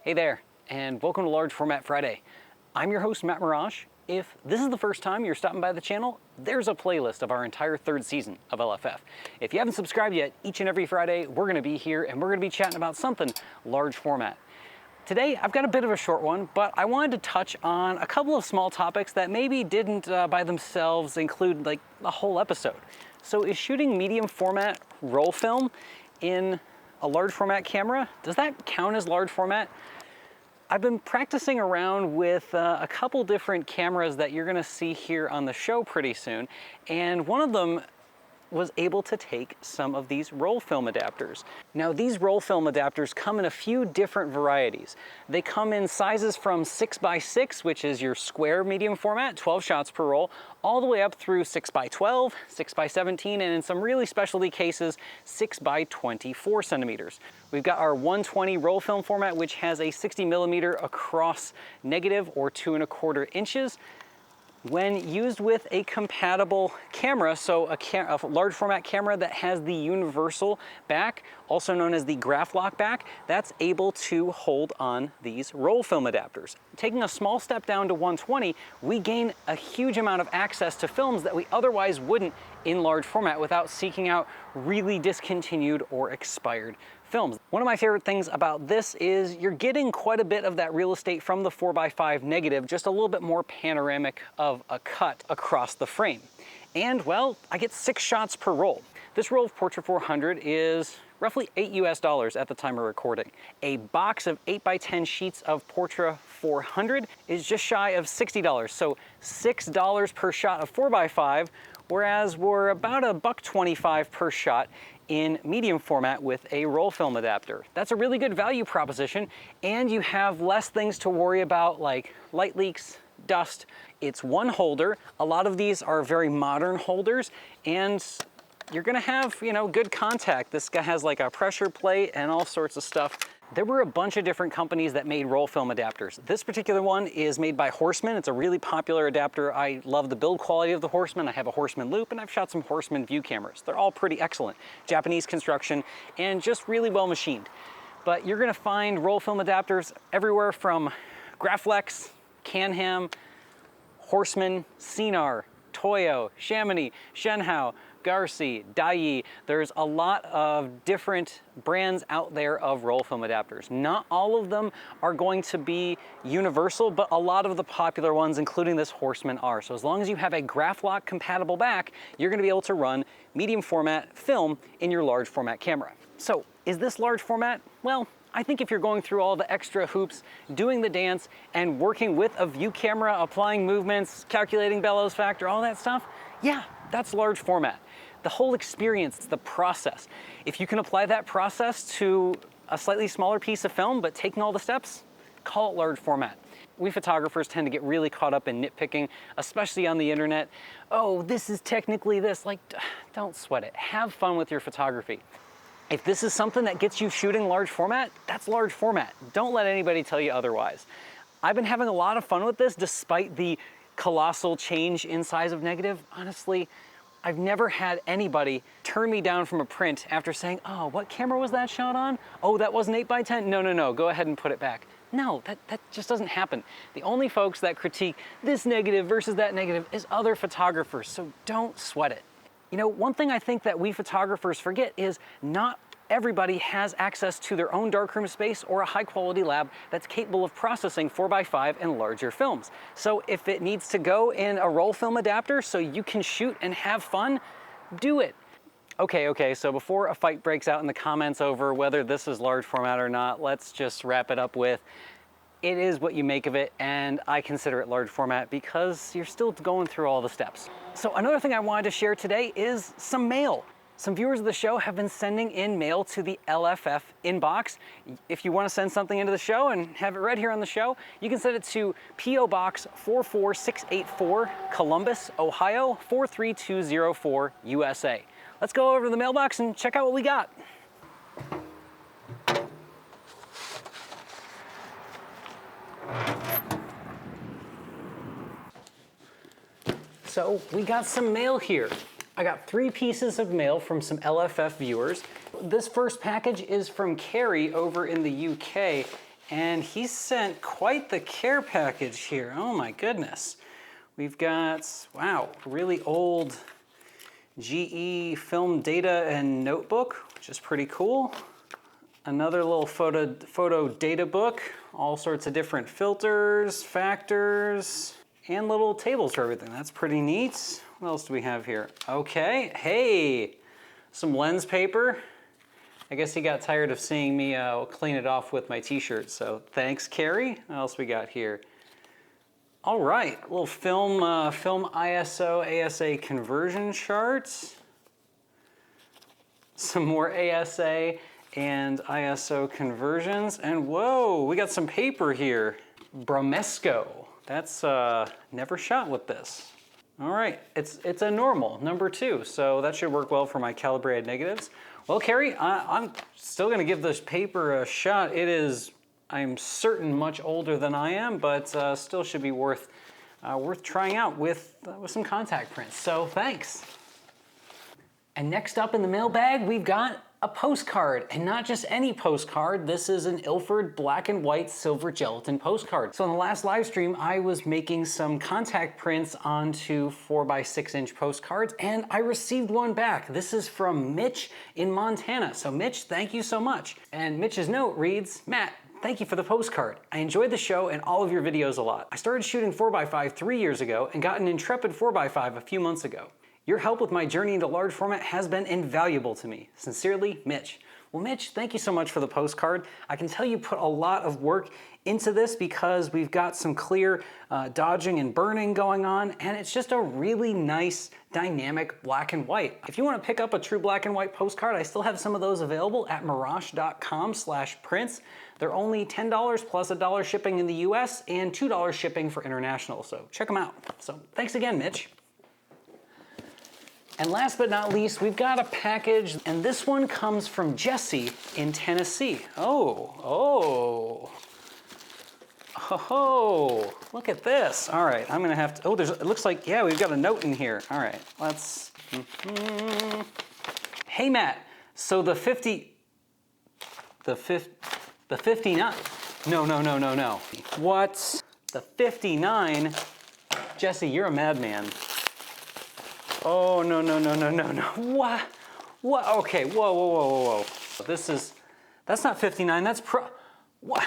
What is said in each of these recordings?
Hey there, and welcome to Large Format Friday. I'm your host, Matt Marrash. If this is the first time you're stopping by the channel, there's a playlist of our entire third season of LFF. If you haven't subscribed yet, each and every Friday, we're gonna be here and we're gonna be chatting about something large format. Today, I've got a bit of a short one, but I wanted to touch on a couple of small topics that maybe didn't by themselves include like a whole episode. So is shooting medium format roll film in a large format camera, does that count as large format? I've been practicing around with a couple different cameras that you're gonna see here on the show pretty soon, and one of them was able to take some of these roll film adapters. Now these roll film adapters come in a few different varieties. They come in sizes from 6x6, which is your square medium format, 12 shots per roll, all the way up through 6x12, 6x17, and in some really specialty cases, 6x24 centimeters. We've got our 120 roll film format, which has a 60mm across negative or 2¼ inches. When used with a compatible camera, so a large format camera that has the universal back, also known as the graph lock back, that's able to hold on these roll film adapters. Taking a small step down to 120, we gain a huge amount of access to films that we otherwise wouldn't in large format without seeking out really discontinued or expired films. One of my favorite things about this is you're getting quite a bit of that real estate from the 4x5 negative, just a little bit more panoramic of a cut across the frame. And well, I get 6 shots per roll. This roll of Portra 400 is roughly $8 at the time of recording. A box of 8x10 sheets of Portra 400 is just shy of $60, so $6 per shot of 4x5, whereas we're about $1.25 per shot in medium format with a roll film adapter. That's a really good value proposition, and you have less things to worry about like light leaks, dust. It's one holder. A lot of these are very modern holders, and you're gonna have, good contact. This guy has like a pressure plate and all sorts of stuff. There were a bunch of different companies that made roll film adapters. This particular one is made by Horseman. It's a really popular adapter. I love the build quality of the Horseman. I have a Horseman loop, and I've shot some Horseman view cameras. They're all pretty excellent. Japanese construction and just really well machined. But you're gonna find roll film adapters everywhere from Graflex, Can-Ham, Horseman, Sinar, Toyo, Chamonix, Shen-hao, Garci, Dai. There's a lot of different brands out there of roll film adapters. Not all of them are going to be universal, but a lot of the popular ones, including this Horseman, are. So as long as you have a graph lock compatible back, you're gonna be able to run medium format film in your large format camera. So is this large format? Well, I think if you're going through all the extra hoops, doing the dance, and working with a view camera, applying movements, calculating bellows factor, all that stuff, yeah, that's large format. The whole experience, the process. If you can apply that process to a slightly smaller piece of film, but taking all the steps, call it large format. We photographers tend to get really caught up in nitpicking, especially on the internet. Oh, this is technically this. Like, don't sweat it. Have fun with your photography. If this is something that gets you shooting large format, that's large format. Don't let anybody tell you otherwise. I've been having a lot of fun with this despite the colossal change in size of negative. Honestly, I've never had anybody turn me down from a print after saying, oh, what camera was that shot on? Oh, that wasn't 8x10? No, go ahead and put it back. No, that just doesn't happen. The only folks that critique this negative versus that negative is other photographers, so don't sweat it. One thing I think that we photographers forget is not everybody has access to their own darkroom space or a high quality lab that's capable of processing 4x5 and larger films. So if it needs to go in a roll film adapter so you can shoot and have fun, do it. Okay, so before a fight breaks out in the comments over whether this is large format or not, let's just wrap it up with, it is what you make of it, and I consider it large format because you're still going through all the steps. So another thing I wanted to share today is some mail. Some viewers of the show have been sending in mail to the LFF inbox. If you want to send something into the show and have it read here on the show, you can send it to P.O. Box 44684, Columbus, Ohio 43204, USA. Let's go over to the mailbox and check out what we got. So we got some mail here. I got 3 pieces of mail from some LFF viewers. This first package is from Carrie over in the UK, And he sent quite the care package here. Oh my goodness. We've got, wow, really old GE film data and notebook, which is pretty cool. Another little photo data book, all sorts of different filters, factors, and little tables for everything. That's pretty neat. What else do we have here? Okay, hey, some lens paper. I guess he got tired of seeing me clean it off with my t-shirt, so thanks, Carrie. What else we got here? All right, a little film ISO ASA conversion charts. Some more ASA and ISO conversions, and whoa, we got some paper here. Bromesco, that's never shot with this. All right, it's a normal, number 2, so that should work well for my calibrated negatives. Well, Carrie, I'm still gonna give this paper a shot. It is, I'm certain, much older than I am, but still should be worth trying out with some contact prints, so thanks. And next up in the mailbag, we've got a postcard, and not just any postcard. This is an Ilford black and white silver gelatin postcard. So in the last live stream, I was making some contact prints onto 4x6 inch postcards, and I received one back. This is from Mitch in Montana. So Mitch, thank you so much. And Mitch's note reads, Matt, thank you for the postcard. I enjoyed the show and all of your videos a lot. I started shooting 4x5 3 years ago and got an Intrepid 4x5 a few months ago. Your help with my journey into large format has been invaluable to me. Sincerely, Mitch. Well, Mitch, thank you so much for the postcard. I can tell you put a lot of work into this because we've got some clear dodging and burning going on, and it's just a really nice, dynamic black and white. If you want to pick up a true black and white postcard, I still have some of those available at marrash.com/prints. They're only $10 plus $1 shipping in the US and $2 shipping for international, so check them out. So thanks again, Mitch. And last but not least, we've got a package, and this one comes from Jesse in Tennessee. Oh, look at this. All right, I'm gonna have to, oh, it looks like, yeah, we've got a note in here. All right, let's, Hey Matt, so the 59, no. What? The 59, Jesse, you're a madman. Oh, no. What? Okay, whoa. That's not 59, that's what?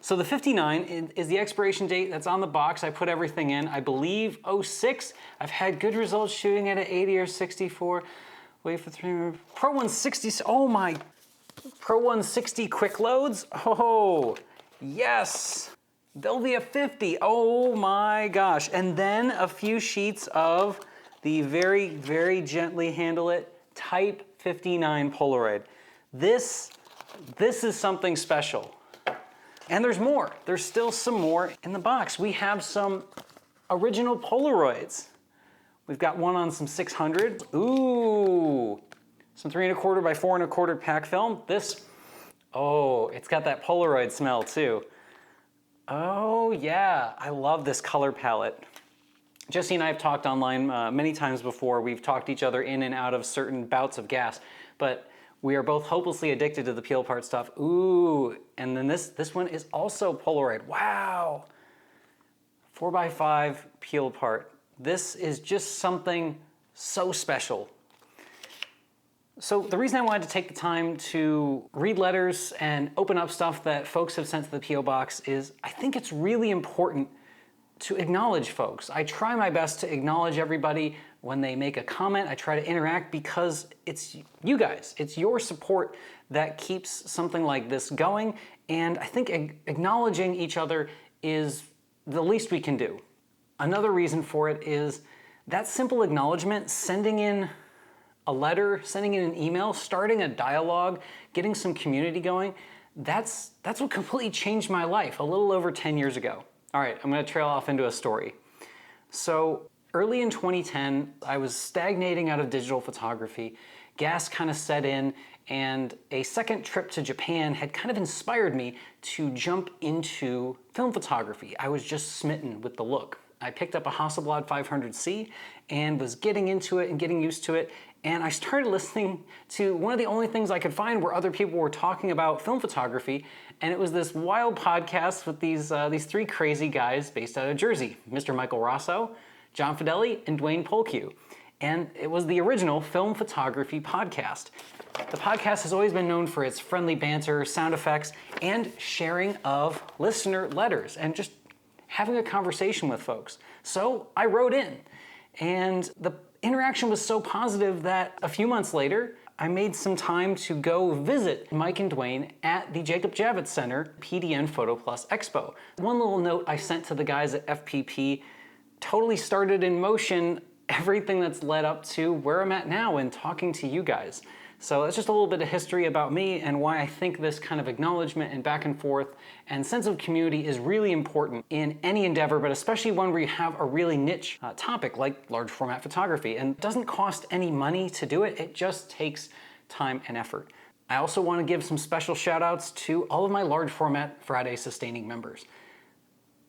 So the 59 is the expiration date that's on the box. I put everything in, I believe 06. I've had good results shooting at an 80 or 64. Wait for 3, Pro 160, oh my, Pro 160 quick loads? Oh, yes. There'll be a 50, oh my gosh. And then a few sheets of the very, very gently handle it Type 59 Polaroid. This is something special. And there's more. There's still some more in the box. We have some original Polaroids. We've got one on some 600. Ooh, some 3 1/4 by 4 1/4 pack film. This, oh, it's got that Polaroid smell too. Oh yeah, I love this color palette. Jesse and I have talked online many times before. We've talked each other in and out of certain bouts of gas, but we are both hopelessly addicted to the peel part stuff. Ooh, and then this one is also Polaroid. Wow. 4x5 peel part. This is just something so special. So the reason I wanted to take the time to read letters and open up stuff that folks have sent to the P.O. Box is I think it's really important to acknowledge folks. I try my best to acknowledge everybody when they make a comment. I try to interact because it's you guys, it's your support that keeps something like this going, and I think acknowledging each other is the least we can do. Another reason for it is that simple acknowledgement, sending in a letter, sending in an email, starting a dialogue, getting some community going, that's what completely changed my life a little over 10 years ago. All right, I'm gonna trail off into a story. So early in 2010, I was stagnating out of digital photography. Gas kind of set in, and a second trip to Japan had kind of inspired me to jump into film photography. I was just smitten with the look. I picked up a Hasselblad 500C and was getting into it and getting used to it. And I started listening to one of the only things I could find where other people were talking about film photography. And it was this wild podcast with these three crazy guys based out of Jersey, Mr. Michael Rosso, John Fideli, and Dwayne Polku. And it was the original film photography podcast. The podcast has always been known for its friendly banter, sound effects, and sharing of listener letters and just having a conversation with folks. So I wrote in, and the interaction was so positive that a few months later, I made some time to go visit Mike and Dwayne at the Jacob Javits Center PDN Photo Plus Expo. One little note I sent to the guys at FPP totally started in motion everything that's led up to where I'm at now and talking to you guys. So that's just a little bit of history about me and why I think this kind of acknowledgement and back and forth and sense of community is really important in any endeavor, but especially one where you have a really niche topic like large format photography. And it doesn't cost any money to do it, it just takes time and effort. I also want to give some special shout outs to all of my Large Format Friday sustaining members.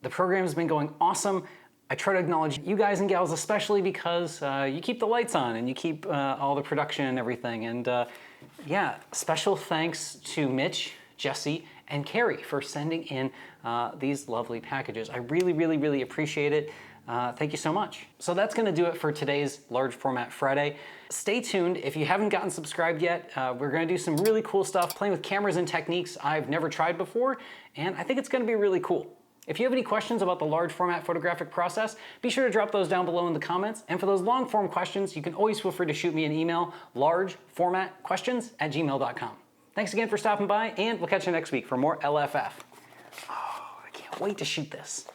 The program has been going awesome. I try to acknowledge you guys and gals especially because you keep the lights on and you keep all the production and everything. And yeah, special thanks to Mitch, Jesse, and Carrie for sending in these lovely packages. I really, really, really appreciate it. Thank you so much. So that's gonna do it for today's Large Format Friday. Stay tuned. If you haven't gotten subscribed yet, we're gonna do some really cool stuff, playing with cameras and techniques I've never tried before, and I think it's gonna be really cool. If you have any questions about the large format photographic process, be sure to drop those down below in the comments. And for those long form questions, you can always feel free to shoot me an email, largeformatquestions@gmail.com. Thanks again for stopping by, and we'll catch you next week for more LFF. Oh, I can't wait to shoot this.